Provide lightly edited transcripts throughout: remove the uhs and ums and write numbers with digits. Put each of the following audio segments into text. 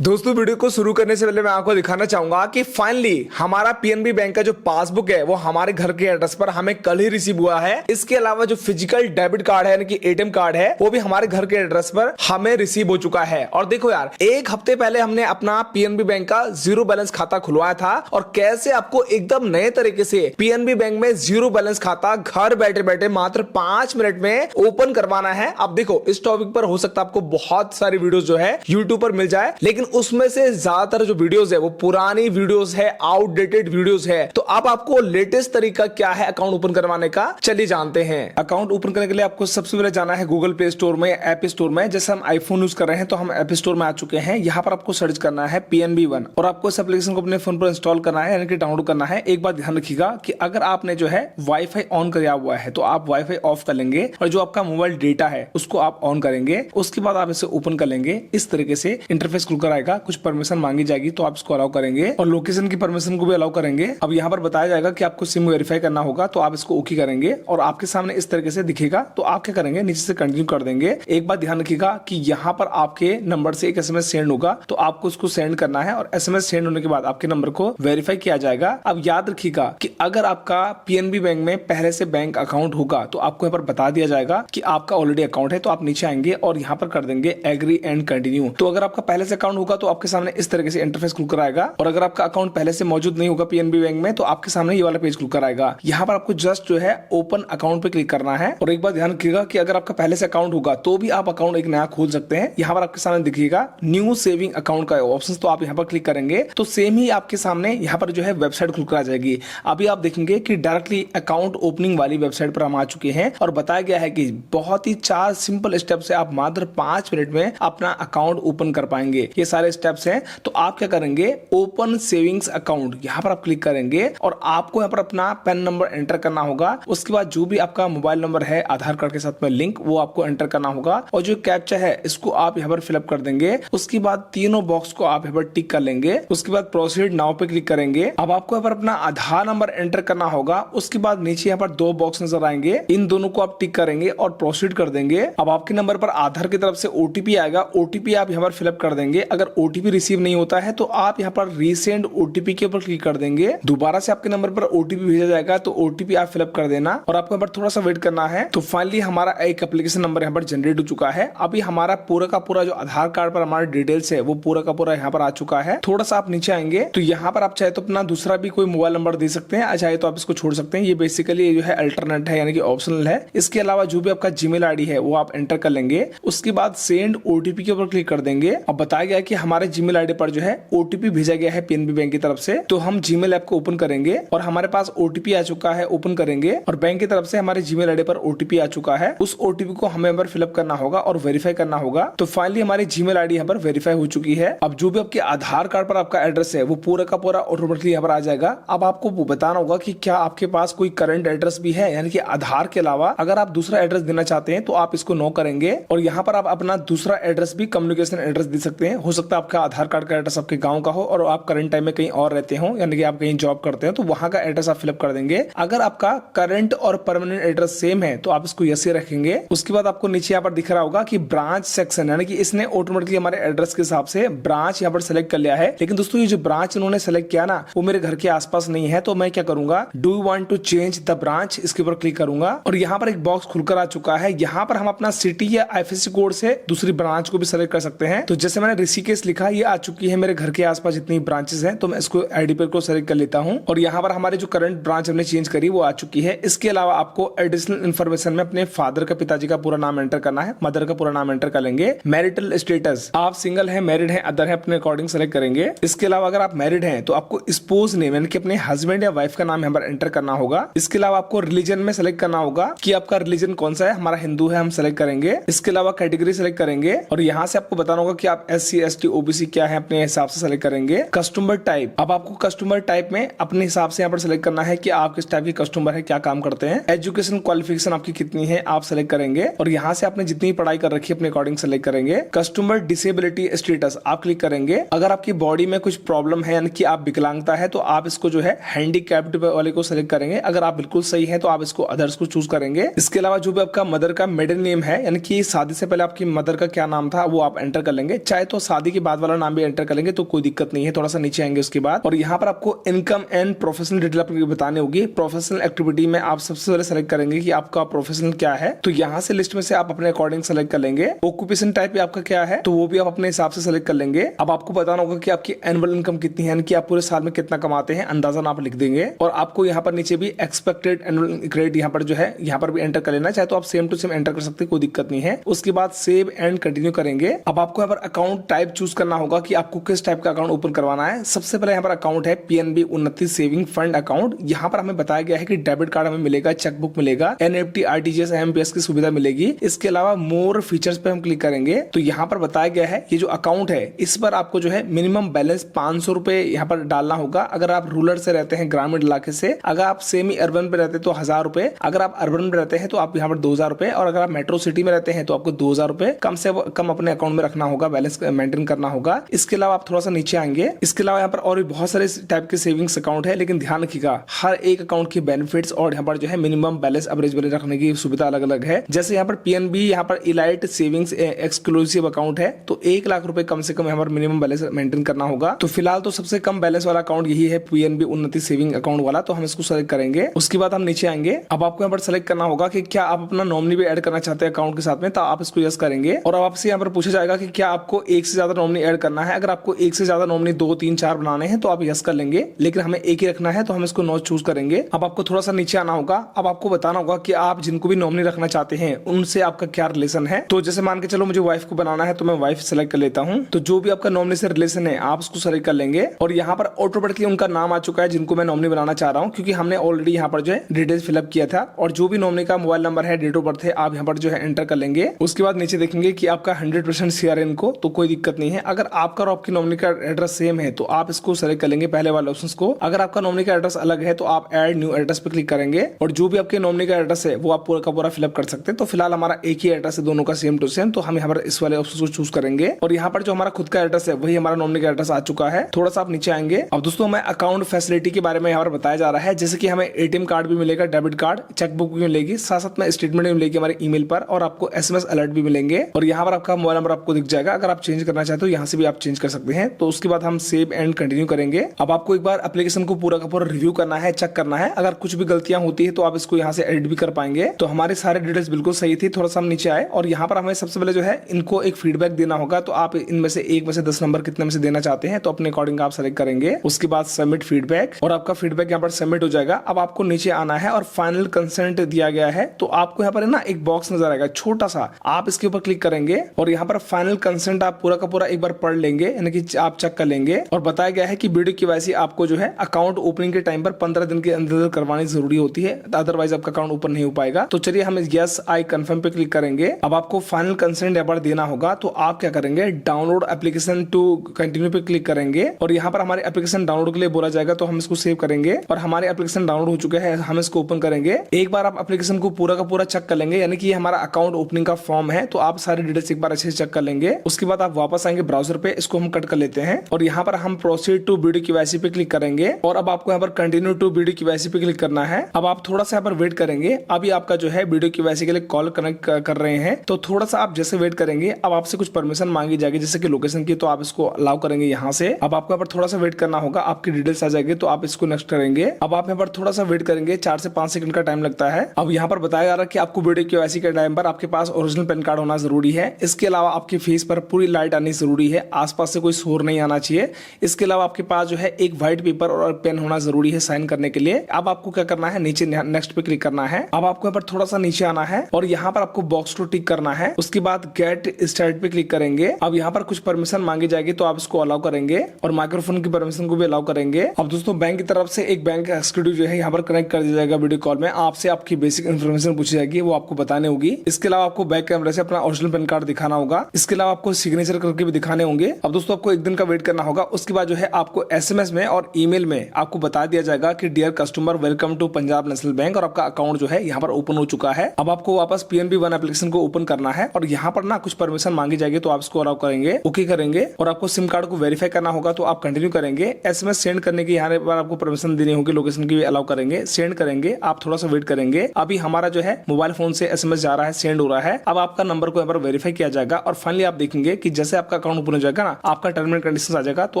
दोस्तों वीडियो को शुरू करने से पहले मैं आपको दिखाना चाहूंगा कि फाइनली हमारा पीएनबी बैंक का जो पासबुक है वो हमारे घर के एड्रेस पर हमें कल ही रिसीव हुआ है। इसके अलावा जो फिजिकल डेबिट कार्ड है यानी कि एटीएम कार्ड है वो भी हमारे घर के एड्रेस पर हमें रिसीव हो चुका है। और देखो यार, एक हफ्ते पहले हमने अपना पीएनबी बैंक का जीरो बैलेंस खाता खुलवाया था और कैसे आपको एकदम नए तरीके से पीएनबी बैंक में जीरो बैलेंस खाता घर बैठे बैठे मात्र 5 मिनट में ओपन करवाना है। अब देखो, इस टॉपिक पर हो सकता है आपको बहुत सारी वीडियोस जो है यूट्यूब पर मिल जाए, लेकिन उसमें से ज्यादातर जो वीडियोस है वो पुरानी वीडियोस है, आउटडेटेड वीडियोस है। तो अब आपको लेटेस्ट तरीका क्या है अकाउंट ओपन करवाने का, चलिए जानते हैं। अकाउंट ओपन करने के लिए आपको सबसे पहले जाना है गूगल प्ले स्टोर में, ऐप स्टोर में। जैसे हम आईफोन यूज कर रहे हैं तो हम ऐप स्टोर में आ चुके हैं। यहाँ पर आपको सर्च करना है PNB1 और आपको इस एप्लीकेशन को अपने फोन पर इंस्टॉल करना है, यानी कि डाउनलोड करना है। एक बात ध्यान रखिएगा कि अगर आपने जो है वाईफाई ऑन किया हुआ है तो आप वाईफाई ऑफ कर लेंगे और जो आपका मोबाइल डेटा है उसको आप ऑन करेंगे। उसके बाद आप इसे ओपन कर लेंगे। इस तरीके से इंटरफेस खुल कर आएगा। कुछ परमिशन मांगी जाएगी तो आप इसको अलाउ करेंगे और लोकेशन की परमिशन को भी अलाउ करेंगे। अब यहाँ पर बताया जाएगा कि आपको सिम वेरीफाई करना होगा तो आप इसको ओके करेंगे और आपके सामने इस तरीके से दिखेगा। तो आप क्या करेंगे, नीचे से कंटिन्यू कर देंगे। एक बात ध्यान रखिएगा कि यहाँ पर आपके नंबर से एक SMS सेंड होगा तो आपको उसको सेंड करना है और SMS सेंड होने के बाद आपके नंबर को वेरीफाई किया जाएगा। अब याद रखिएगा कि अगर आपका पीएनबी बैंक में पहले से बैंक अकाउंट होगा तो आपको यहाँ पर बता दिया जाएगा कि आपका ऑलरेडी अकाउंट है। तो आप नीचे आएंगे और यहाँ पर कर देंगे एग्री एंड कंटिन्यू। तो अगर आपका पहले से अकाउंट होगा तो आपके सामने इस तरीके से इंटरफेस खुलकर आएगा और अगर आपका अकाउंट पहले से मौजूद नहीं होगा पीएनबी बैंक में तो आपके सामने ये वाला पेज खुलकर आएगा। यहाँ पर आपको जस्ट जो है ओपन अकाउंट पे क्लिक करना है। और एक बात ध्यान रखिएगा कि अगर आपका पहले से अकाउंट होगा तो भी आप अकाउंट एक नया खोल सकते हैं। यहाँ पर आपके सामने दिखिएगा न्यू सेविंग अकाउंट का ऑप्शन, तो आप यहाँ पर क्लिक करेंगे तो सेम ही आपके सामने यहाँ पर जो है वेबसाइट खुलकर आ जाएगी। अभी आप देखेंगे कि डायरेक्टली अकाउंट ओपनिंग वाली वेबसाइट पर हम आ चुके हैं और बताया गया है कि बहुत ही 4 सिंपल स्टेप से आप मात्र 5 मिनट में अपना अकाउंट ओपन कर पाएंगे। ये सारे स्टेप्स हैं। तो आप क्या करेंगे, ओपन सेविंग्स अकाउंट यहाँ पर आप क्लिक करेंगे और आपको यहाँ पर अपना पैन नंबर एंटर करना होगा। उसके बाद जो भी आपका मोबाइल नंबर है आधार कार्ड के साथ में लिंक, वो आपको एंटर करना होगा और जो कैप्चा है इसको आप यहाँ पर फिलअप कर देंगे। उसके बाद तीनों बॉक्स को आप यहाँ पर टिक कर लेंगे। उसके बाद प्रोसीड नाउ पे क्लिक करेंगे। अब आपको यहाँ पर अपना आधार नंबर एंटर करना होगा। उसके बाद नीचे यहाँ पर 2 बॉक्स नजर आएंगे, इन दोनों को आप टिक करेंगे और प्रोसीड कर देंगे। अब आपके नंबर पर आधार की तरफ से OTP आएगा, OTP आप यहाँ पर फिलअप कर देंगे। अगर OTP रिसीव नहीं होता है तो आप यहाँ पर रीसेंड OTP के ऊपर क्लिक कर देंगे। दोबारा से आपके नंबर पर OTP भेजा जाएगा तो OTP आप फिलअप कर देना और आपको यहाँ पर थोड़ा सा वेट करना है। तो फाइनली हमारा एक एप्लीकेशन नंबर यहाँ पर जनरेट हो चुका है। अभी हमारा पूरा का पूरा जो आधार कार्ड पर हमारा डिटेल्स है वो पूरा का पूरा यहाँ पर आ चुका है। थोड़ा सा आप नीचे आएंगे तो यहाँ पर आप चाहे तो अपना दूसरा भी कोई मोबाइल नंबर दे सकते हैं, चाहे तो आप इसको छोड़ सकते हैं। ये बेसिकली जो है अल्टरनेट है, यानी कि ऑप्शनल है। इसके अलावा जो भी आपका जीमेल आईडी है वो आप एंटर कर लेंगे। उसके बाद सेंड OTP के ऊपर क्लिक कर देंगे। अब बताया गया कि हमारे जीमेल आईडी पर जो है OTP भेजा गया है पीएनबी बैंक की तरफ से। तो हम जीमेल ऐप को ओपन करेंगे और हमारे पास OTP आ चुका है, ओपन करेंगे और बैंक की तरफ से हमारे जीमेल आईडी पर OTP आ चुका है। उस OTP को हमें फिलअप करना होगा और वेरीफाई करना होगा। तो फाइनली हमारी जीमेल आईडी यहाँ पर वेरीफाई हो चुकी है। अब जो भी आपके आधार कार्ड पर आपका एड्रेस है वो पूरा का पूरा ऑटोमेटिकली यहाँ पर आ जाएगा। अब आपको बताना होगा कि क्या आपके पास कोई करंट एड्रेस भी है, यानी कि आधार के अलावा अगर आप दूसरा एड्रेस देना चाहते हैं तो आप इसको नो करेंगे और यहाँ पर आप अपना दूसरा एड्रेस भी कम्युनिकेशन एड्रेस दे सकते हैं। हो सकता है आपका आधार कार्ड का एड्रेस आपके गाँव का हो और आप करंट टाइम में कहीं और रहते हो, यानी कि आप कहीं जॉब करते हैं तो वहां का एड्रेस आप फिलअप कर देंगे। अगर आपका करंट और परमानेंट एड्रेस सेम है तो आप इसको यस ही रखेंगे। उसके बाद आपको नीचे यहाँ पर दिख रहा होगा कि ब्रांच सेक्शन, यानी कि इसने ऑटोमेटिकली हमारे एड्रेस के हिसाब से ब्रांच यहाँ पर सेलेक्ट कर लिया है। लेकिन दोस्तों ये जो ब्रांच इन्होंने सेलेक्ट किया ना वो मेरे घर के आसपास नहीं है, तो मैं क्या करूंगा, do you want to change the branch, इसके ऊपर क्लिक करूंगा और यहाँ पर एक बॉक्स खुलकर आ चुका है। यहाँ पर हम अपना सिटी या IFSC कोड से दूसरी ब्रांच को भी सेलेक्ट कर सकते हैं। तो जैसे मैंने ऋषिकेश लिखा, ये आ चुकी है मेरे घर के आसपास जितनी ब्रांचेस हैं, तो मैं इसको आईडी पर को सेलेक्ट कर लेता हूँ और यहाँ पर हमारे जो करंट ब्रांच हमने चेंज करी वो आ चुकी है। इसके अलावा आपको एडिशनल इन्फॉर्मेशन में अपने फादर का, पिताजी का पूरा नाम एंटर करना है, मदर का पूरा नाम एंटर कर लेंगे। मैरिटल स्टेटस, आप सिंगल है, मैरिड है, अदर है, अपने अकॉर्डिंग सेलेक्ट करेंगे। इसके अलावा अगर आप मैरिड हैं तो आपको स्पोज नेम, यानी कि अपने हस्बैंड या वाइफ का नाम यहाँ पर एंटर करना होगा। इसके अलावा आपको रिलीजन में सेलेक्ट करना होगा कि आपका रिलीजन कौन सा है। हमारा हिंदू है, हम सेलेक्ट करेंगे। इसके अलावा कैटेगरी सेलेक्ट करेंगे और यहाँ से आपको बताना होगा कि आप SC ST OBC क्या है, अपने हिसाब से सेलेक्ट करेंगे। कस्टमर टाइप, अब आपको कस्टमर टाइप में अपने हिसाब से यहाँ पर सेलेक्ट करना है कि आप किस टाइप के कस्टमर है, क्या काम करते हैं। एजुकेशन क्वालिफिकेशन आपकी कितनी है आप सेलेक्ट करेंगे और यहाँ से आपने जितनी पढ़ाई कर रखी है अपने अकॉर्डिंग सेलेक्ट करेंगे। कस्टमर डिसेबिलिटी स्टेटस आप क्लिक करेंगे। अगर आपकी बॉडी में कुछ प्रॉब्लम है, यानी कि आप विकलांगता है, तो आप इसको जो है हैंडीकैप्ड वाले को सेलेक्ट करेंगे। अगर आप बिल्कुल सही है तो आप इसको अदर्स को चूज करेंगे। इसके अलावा जो भी आपका मदर का मिडिल नेम है, यानी कि शादी से पहले आपकी मदर का क्या नाम था वो आप एंटर कर लेंगे। चाहे तो शादी शादी के बाद वाला नाम भी एंटर करेंगे तो कोई दिक्कत नहीं है। थोड़ा सा नीचे आएंगे उसके बाद, और यहाँ पर आपको इनकम एंड प्रोफेशनल डिटेल अपनी बताने होगी। प्रोफेशनल एक्टिविटी में आप सबसे पहले सेलेक्ट करेंगे कि आपका प्रोफेशनल क्या है, तो यहाँ से लिस्ट में से आप अपने अकॉर्डिंग सेलेक्ट कर लेंगे। ऑक्यूपेशन टाइप आपका क्या है तो वो भी आप अपने हिसाब से सेलेक्ट कर लेंगे। अब आपको बताना होगा कि आपकी एनुअल इनकम कितनी है, कि आप पूरे साल में कितना कमाते हैं, अंदाजा आप लिख देंगे। और आपको यहाँ पर नीचे भी एक्सपेक्टेड एनुअल क्रेडिट यहाँ पर जो है यहाँ पर भी एंटर कर लेना, चाहे तो आप सेम टू सेम एंटर कर सकते हैं, कोई दिक्कत नहीं है। उसके बाद सेव एंड कंटिन्यू करेंगे। अब आपको यहाँ पर अकाउंट टाइप चूज करना होगा कि आपको किस टाइप का अकाउंट ओपन करवाना है। सबसे पहले यहाँ पर अकाउंट है पीएनबी उन्नति सेविंग फंड अकाउंट। यहाँ पर हमें बताया गया है कि डेबिट कार्ड हमें मिलेगा, चेकबुक मिलेगा, एनएफटी आरटीजीएस एमपीएस की सुविधा मिलेगी। इसके अलावा मोर फीचर्स पे हम क्लिक करेंगे तो यहाँ पर बताया गया है ये जो अकाउंट है इस पर आपको जो है मिनिमम बैलेंस 500 रुपए यहाँ पर डालना होगा। अगर आप रूरल से रहते हैं, ग्रामीण इलाके से, अगर आप सेमी अर्बन पे रहते हैं तो 1000 रुपए, अगर आप अर्बन में रहते हैं तो आप यहाँ पर 2000 रुपए, और अगर आप मेट्रो सिटी में रहते हैं तो आपको 2000 रुपए कम से कम अपने अकाउंट में रखना होगा, बैलेंस मेंटेन करना होगा। इसके अलावा आप थोड़ा सा नीचे आएंगे, इसके अलावा यहाँ पर और भी बहुत सारे टाइप के सेविंग्स अकाउंट है, लेकिन ध्यान रखिएगा हर एक अकाउंट की बेनिफिट्स और यहाँ पर जो है मिनिमम बैलेंस एवरेज बैलेंस रखने की सुविधा अलग अलग है। जैसे यहाँ पर पीएनबी यहाँ पर इलाइट सेविंग्स एक्सक्लूसिव अकाउंट है तो 1 लाख रुपए कम से कम यहाँ पर मिनिमम बैलेंस मेंटेन करना होगा। तो फिलहाल तो सबसे कम बैलेंस वाला अकाउंट यही है पीएनबी उन्नति सेविंग अकाउंट वाला, तो हम इसको सेलेक्ट करेंगे। उसके बाद हम नीचे आएंगे। अब आपको यहाँ पर सेलेक्ट करना होगा कि क्या आप अपना नॉमिनी भी ऐड करना चाहते हैं अकाउंट के साथ में, तो आप इसको यस करेंगे। और अब आपसे यहाँ पर पूछा जाएगा कि क्या आपको एक से ज्यादा नॉमिनी ऐड करना है। अगर आपको एक से ज्यादा नॉमिनी 2, 3, 4 बनाने हैं तो आप यस कर लेंगे, लेकिन हमें एक ही रखना है तो हम इसको नो चूज करेंगे। अब आपको थोड़ा सा नीचे आना होगा। अब आपको बताना होगा कि आप जिनको भी नॉमिनी रखना चाहते हैं उनसे आपका क्या रिलेशन है। तो जैसे मान के चलो मुझे वाइफ को बनाना है तो मैं वाइफ सेलेक्ट कर लेता हूँ। तो जो भी आपका नॉमिनी से रिलेशन है आप उसको सेलेक्ट कर लेंगे, और यहाँ पर ऑटोमेटिकली उनका नाम आ चुका है जिनको मैं नॉमिनी बनाना चाह रहा हूँ, क्योंकि हमने ऑलरेडी यहाँ पर जो है डिटेल्स फिलअप किया था। और जो भी नॉमिनी का मोबाइल नंबर है, डेट ऑफ बर्थ है, आप यहाँ पर जो है एंटर कर लेंगे। उसके बाद नीचे देखेंगे कि आपका 100% शेयर है इनको, तो कोई दिक्कत नहीं है। अगर आपका और आपकी नॉमिनी का एड्रेस सेम है तो आप इसको सेलेक्ट कर लेंगे पहले वाले ऑप्शन को। अगर आपका नॉमिनी का एड्रेस अलग है तो आप ऐड न्यू एड्रेस पे क्लिक करेंगे, और जो भी आपके नॉमिनी का एड्रेस है वो आप पूरा का पूरा फिलअप कर सकते हैं। तो फिलहाल हमारा एक ही एड्रेस है दोनों का सेम टू सेम, तो हम यहाँ पर इस वाले ऑप्शन को चूज करेंगे। और यहाँ पर जो हमारा खुद का एड्रेस है वही हमारा नॉमिनी का एड्रेस आ चुका है। थोड़ा सा आप नीचे आएंगे। अब दोस्तों हमें अकाउंट फैसिलिटी के बारे में यहाँ पर बताया जा रहा है, जैसे कि हमें एटीएम कार्ड भी मिलेगा, डेबिट कार्ड, चेकबुक भी मिलेगी, साथ साथ में स्टेटमेंट भी मिलेगी हमारे ईमेल पर, और आपको एसएमएस अलर्ट भी मिलेंगे। और यहाँ पर आपका मोबाइल नंबर आपको दिख जाएगा। अगर आप चेंज करना चाहते हो यहाँ से भी आप चेंज कर सकते हैं। तो उसके बाद हम सेव एंड कंटिन्यू करेंगे। अब आपको एक बार एप्लीकेशन को पूरा का पूरा रिव्यू करना है, चेक करना है। अगर कुछ भी गलतियां होती है तो आप इसको यहाँ से एडिट भी कर पाएंगे। तो हमारे सारे डिटेल्स बिल्कुल सही थी। थोड़ा सा हम नीचे आए, और यहाँ पर हमें सबसे पहले जो है इनको एक फीडबैक देना होगा। तो आप इनमें से 1 में से 10 नंबर कितने में से देना चाहते हैं, तो अपने अकॉर्डिंग आप सेलेक्ट करेंगे। उसके बाद सबमिट फीडबैक, और आपका फीडबैक यहाँ पर सबमिट हो जाएगा। अब आपको नीचे आना है और फाइनल कंसेंट दिया गया है। तो आपको यहाँ पर ना एक बॉक्स नजर आएगा छोटा सा, आप इसके ऊपर क्लिक करेंगे, और यहाँ पर फाइनल कंसेंट आप पूरा का पूरा एक बार पढ़ लेंगे, यानी कि आप चेक कर लेंगे। और बताया गया है कि वीडियो केवाईसी आपको जो है अकाउंट ओपनिंग के टाइम पर 15 दिन के अंदर करवानी जरूरी होती है, अदरवाइज आपका अकाउंट ओपन नहीं हो पाएगा। तो चलिए हम यस आई कंफर्म पे क्लिक करेंगे। अब आपको फाइनल कंसेंट यहाँ पर देना होगा। तो आप क्या करेंगे, डाउनलोड एप्लीकेशन टू कंटिन्यू पे क्लिक करेंगे, और यहाँ पर हमारे एप्लीकेशन डाउनलोड के लिए बोला जाएगा। तो हम इसको सेव करेंगे, और हमारे एप्लीकेशन डाउनलोड हो चुका है, हम इसको ओपन करेंगे। एक बार आप एप्लीकेशन को पूरा का पूरा चेक कर लेंगे, यानी कि हमारा अकाउंट ओपनिंग का फॉर्म है। तो आप सारी डिटेल्स एक बार अच्छे से चेक कर लेंगे। उसके बाद आप वापस आएंगे ब्राउजर पे, इसको हम कट कर लेते हैं, और यहाँ पर हम प्रोसीड टू वीडियो केवाईसी पे क्लिक करेंगे। और अब आपको यहाँ पर कंटिन्यू टू वीडियो केवाईसी पे क्लिक करना है। अब आप थोड़ा सा यहाँ पर वेट करेंगे। अभी आपका जो है वीडियो केवाईसी के लिए कॉल कनेक्ट कर रहे हैं, तो थोड़ा सा आप जैसे वेट करेंगे। अब आपसे कुछ परमिशन मांगी जाएगी, जैसे कि लोकेशन की, तो आप इसको अलाउ करेंगे यहाँ से। अब आपको यहाँ पर थोड़ा सा वेट करना होगा, आपकी डिटेल्स आ जाएगी, तो आप इसको नेक्स्ट करेंगे। अब आप यहाँ पर थोड़ा सा वेट करेंगे, 4 से 5 सेकंड का टाइम लगता है। अब यहाँ पर बताया जा रहा है कि आपको वीडियो केवाईसी के टाइम पर आपके पास ओरिजिनल पैन कार्ड होना जरूरी है। इसके अलावा आपके फेस पर पूरी लाइट आनी जरूरी है, आसपास से कोई शोर नहीं आना चाहिए। इसके अलावा आपके पास जो है एक व्हाइट पेपर और पेन होना जरूरी है साइन करने के लिए। अब आपको क्या करना है, नीचे नेक्स्ट पे क्लिक करना है। अब आपको यहाँ पर थोड़ा सा नीचे आना है, और यहाँ पर आपको बॉक्स को टिक करना है। उसके बाद गेट स्टार्ट पे क्लिक करेंगे। अब यहाँ पर कुछ परमिशन मांगी जाएगी, तो आप इसको अलाउ करेंगे, और माइक्रोफोन की परमिशन को भी अलाउ करेंगे। अब दोस्तों बैंक की तरफ से एक बैंक एक्जीक्यूटिव जो है यहाँ पर कनेक्ट कर दिया जाएगा वीडियो कॉल में। आपसे आपकी बेसिक इन्फॉर्मेशन पूछी जाएगी, वो आपको बताने होगी। इसके अलावा आपको बैक कैमरे से अपना ओरिजिनल पैन कार्ड दिखाना होगा। इसके अलावा आपको सिग्नेचर करके भी दिखाने होंगे। अब दोस्तों आपको 1 दिन का वेट करना होगा। उसके बाद जो है आपको एसएमएस में और ईमेल में आपको बता दिया जाएगा कि dear customer welcome to Punjab national bank, और आपका अकाउंट जो है यहाँ पर ओपन हो चुका है। अब आपको वापस पीएनबी वन एप्लीकेशन को ओपन करना है, और यहाँ पर ना कुछ परमिशन मांगी जाएगी, तो आप इसको अलाउ करेंगे, ओके करेंगे। और आपको सिम कार्ड को वेरीफाई करना होगा, तो आप कंटिन्यू करेंगे। एसएमएस सेंड करने की यहाँ पर आपको परमिशन देनी होगी, लोकेशन की भी अलाउ करेंगे, सेंड करेंगे। आप थोड़ा सा वेट करेंगे। अभी हमारा जो है मोबाइल फोन से एसएमएस जा रहा है, सेंड हो रहा है। अब आपका नंबर को यहाँ पर वेरीफाई किया जाएगा, और फाइनली आप देखेंगे कि जैसे आपका आपका अकाउंट ओपन हो जाएगा ना, आपका टर्म एंड कंडीशंस आ जाएगा, तो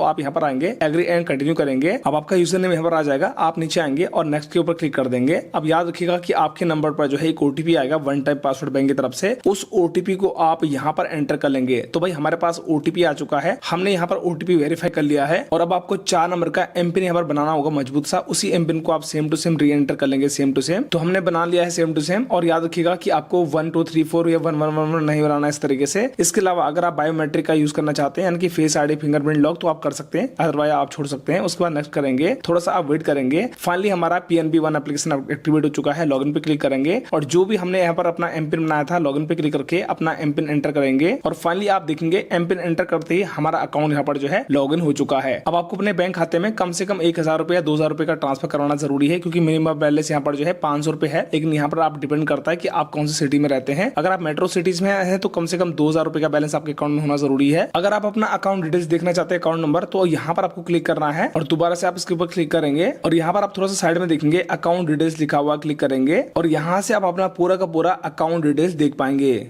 आप यहाँ पर आएंगे, एग्री एंड कंटिन्यू करेंगे। अब आपका यूजर नेम यहाँ पर आ जाएगा, आप नीचे आएंगे और नेक्स्ट के ऊपर क्लिक कर देंगे। अब याद रखिएगा कि आपके नंबर पर जो है एक ओटीपी आएगा वन टाइम पासवर्ड बैंक की तरफ से, उस ओटीपी को आप यहाँ पर एंटर कर लेंगे। तो भाई हमारे पास ओटीपी आ चुका है, हमने यहाँ पर ओटीपी वेरीफाई कर लिया है और अब आपको 4 नंबर का एमपिन यहाँ पर बनाना होगा मजबूत सा। उसी एमपिन को आप same to same reenter कर लेंगे, सेम टू सेम। तो हमने बना लिया है सेम टू सेम। और याद रखिएगा कि आपको 1 2 3 4 या 1 1 1 1 नहीं बनाना इस तरीके से। इसके अलावा अगर आप बायोमेट्रिक का यूज करना चाहते हैं यानी कि फेस आईडी फिंगरप्रिंट लॉक, तो आप कर सकते हैं, अदरवाइज आप छोड़ सकते हैं। उसके बाद नेक्स्ट करेंगे, थोड़ा सा आप वेट करेंगे। फाइनली हमारा पीएनबी 1 एप्लीकेशन एक्टिवेट हो चुका है। लॉगिन पे क्लिक करेंगे और जो भी हमने यहाँ पर अपना एमपिन बनाया था, लॉगिन पे क्लिक करके अपना एमपिन एंटर करेंगे और फाइनली आप देखेंगे एमपिन एंटर करते ही हमारा अकाउंट यहाँ पर जो है लॉगिन हो चुका है। अब आपको अपने बैंक खाते में कम से कम 1000 रुपए या 2000 रुपए का ट्रांसफर करवाना जरूरी है, क्योंकि मिनिमम बैलेंस यहाँ पर जो है 500 रुपए है। लेकिन यहाँ पर आप डिपेंड करता है कि आप कौन सी सिटी में रहते हैं। अगर आप मेट्रो सिटीज में है तो कम से कम 2000 रुपए का बैलेंस आपके अकाउंट में होना जरूरी है। अगर आप अपना अकाउंट डिटेल्स देखना चाहते हैं, अकाउंट नंबर, तो यहाँ पर आपको क्लिक करना है और दोबारा से आप इसके ऊपर क्लिक करेंगे और यहाँ पर आप थोड़ा सा साइड में देखेंगे अकाउंट डिटेल्स लिखा हुआ, क्लिक करेंगे और यहाँ से आप अपना पूरा का पूरा अकाउंट डिटेल्स देख पाएंगे।